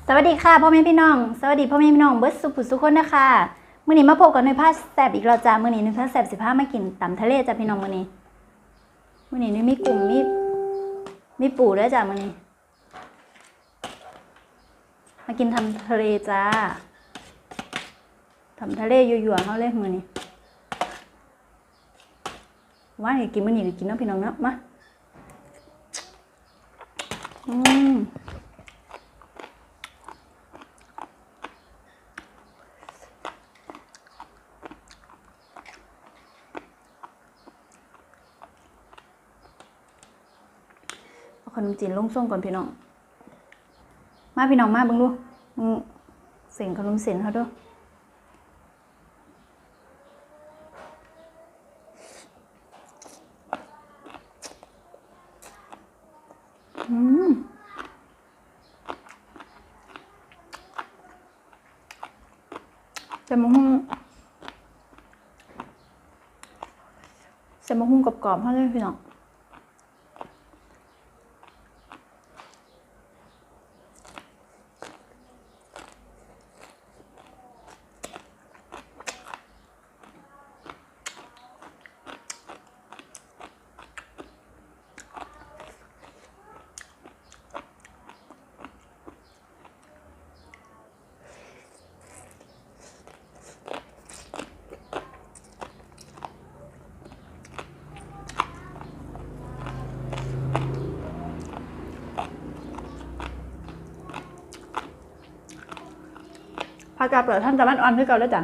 สวัสดีค่ะพ่อแม่พี่น้องสวัสดีพ่อแม่พี่น้องเบิร์ดสุขุสุขคนนะคะมื้อนี้มาพบกับหนุ่ยผ้าแซ่บอีกแล้วจ้ามื้อนี้หนุ่ยผ้าแซ่บ15มากินตำทะเลจ้าพี่น้องมื้อนี้หนุ่ยมีกุ้งมีปูด้วยจ้ามื้อนี้มากินทำทะเลจ้าทำทะเลยั่วๆเฮาเลยมื้อนี้ว่าให้กินมื้อนี้ก็กินเนาะพี่น้องเนาะมาขนมจีนลงส่งก่อนพี่น้องมาพี่น้องมาเบิ่งดูเสียงขนมเส้นเขาด้วยจะมาหุ้งกรอบๆเขาเลยพี่น้องผักกาดเปลือกท่านจะมันอ่อนขึ้นก่อนแล้วจ้ะ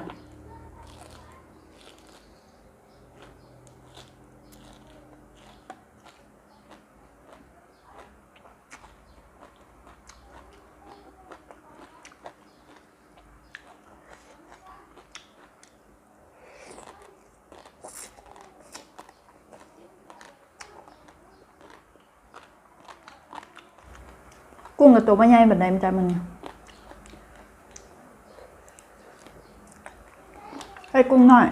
กุ้งกับตัวมันใหญ่แบบไหนมันจะมันให้กุ้งหน่อย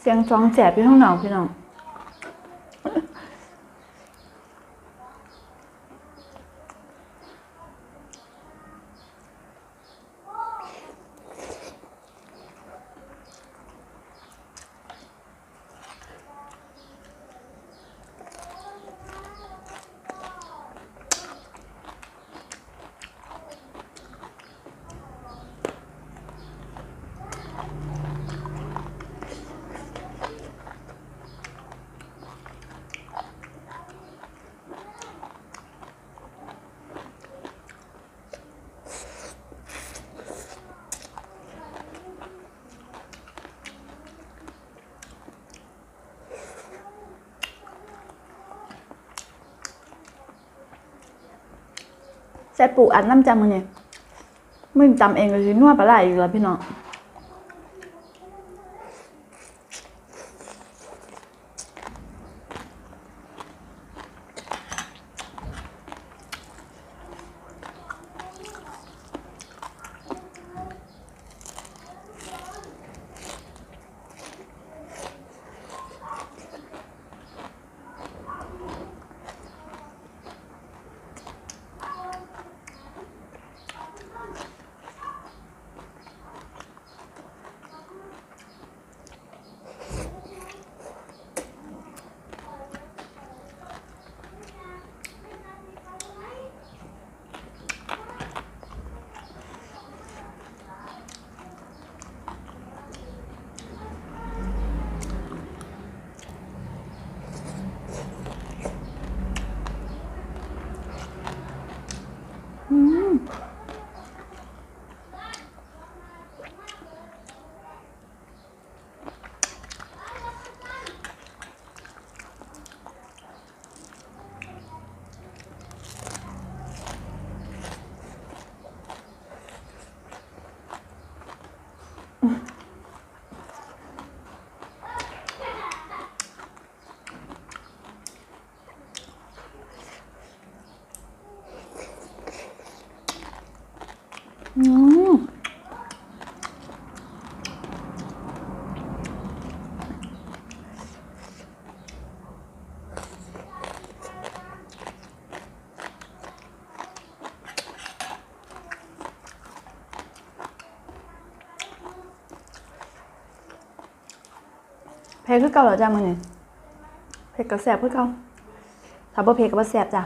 เสียงจ้องแจบอยู่ข้างนอกพี่น้องใส่ปูอัดน้ำจำมันเนี่ยไม่จำเองเลยนัวปลาไหลอีกแล้วพี่น้อง อืมเผ็ดคือเก่าเหรอจ้ามื้อนี้เผ็ดกับแซ่บคือเก่าถ้าบ่เผ็ดก็บ่แซ่บจ้ะ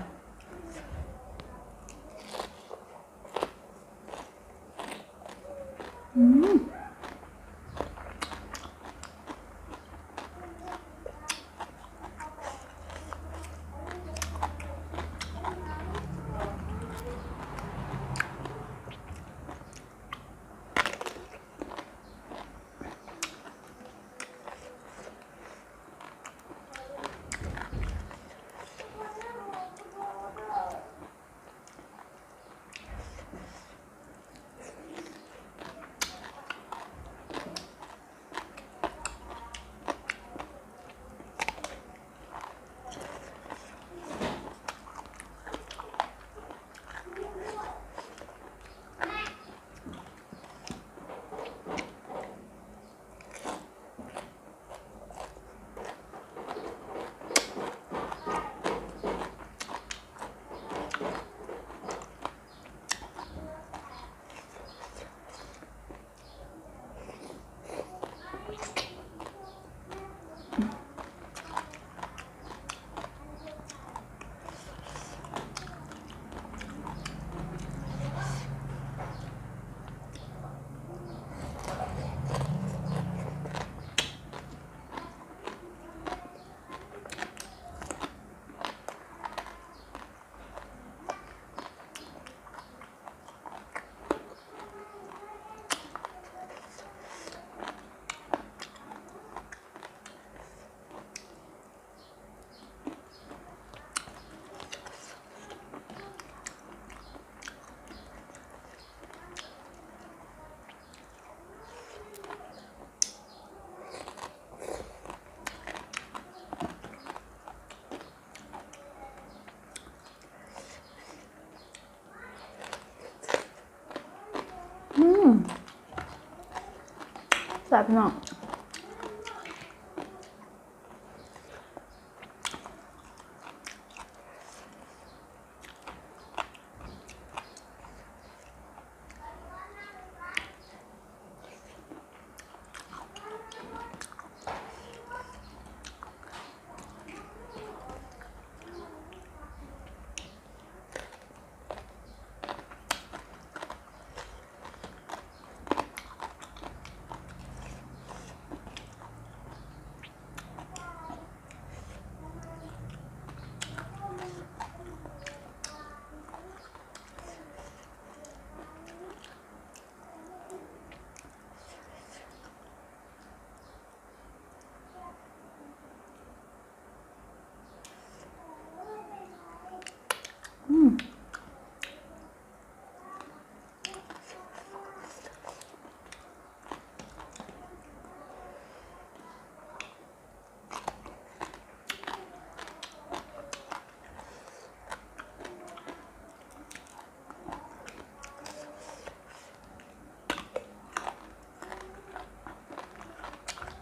แซ่บเนาะ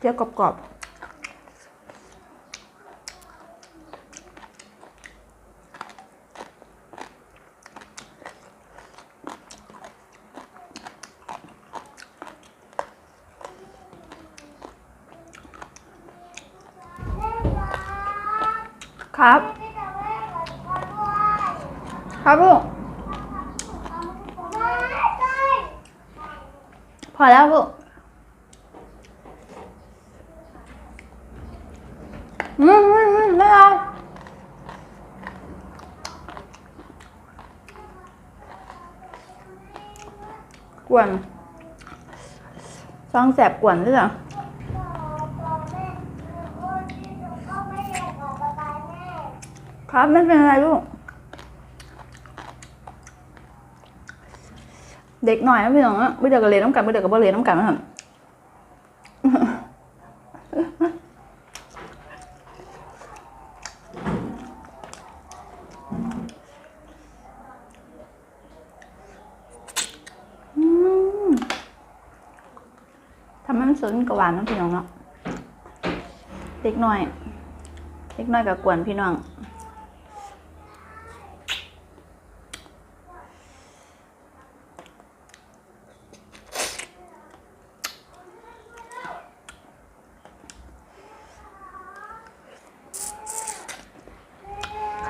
เจียวกรอบๆครับครับลูกพอแล้วลูกไม่เอากวนฟังแสบกวนด้วยเหรอครับไม่เป็นไรลูกเด็กหน่อยนะพี่น้องไม่เดี๋ยวก็เรียนน้ำกันไม่เดี๋ยวก็บ่เรียนน้ำกันนะครับ สนกับหวานน้องพี่น้องเนาะเล็กน้อยกับกวนพี่น้อง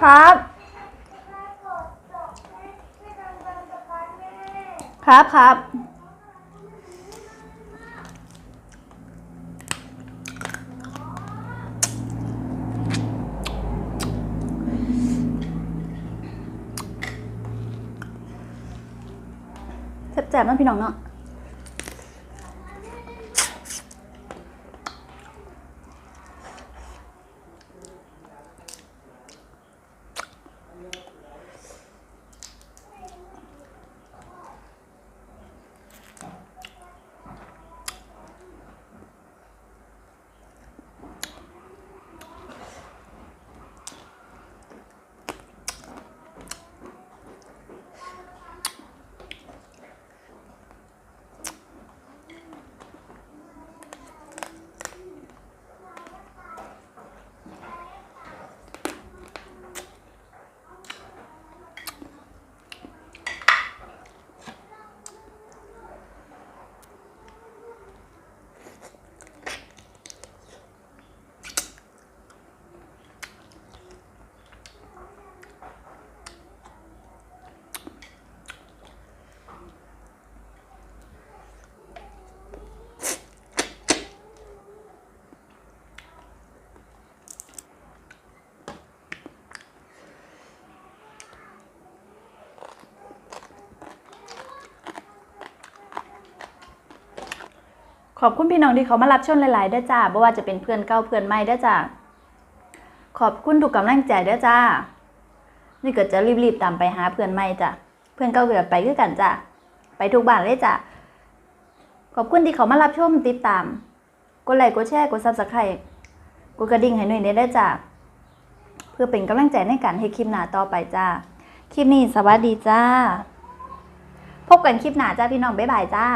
ครับครับแซ่บๆนะพี่น้องเนาะขอบคุณพี่น้องที่เขามารับชมหลายๆด้วยจ้าไม่ว่าจะเป็นเพื่อนเก่าเพื่อนใหม่ด้วยจ้าขอบคุณทุกกำลังใจด้วยจ้านี่ก็จะรีบๆตามไปหาเพื่อนใหม่จ้ะเพื่อนเก่าเกิดไปคือกันจ้ะไปทุกบ้านเลยจ้ะขอบคุณที่เขามารับชมติดตามกดไลค์กดแชร์กด Subscribe กดกระดิ่งให้หน่อยได้จ้ะเพื่อเป็นกำลังใจในการให้คลิปหน้าต่อไปจ้าคลิปนี้สวัสดีจ้าพบกันคลิปหน้าจ้าพี่น้องบ๊ายบายจ้า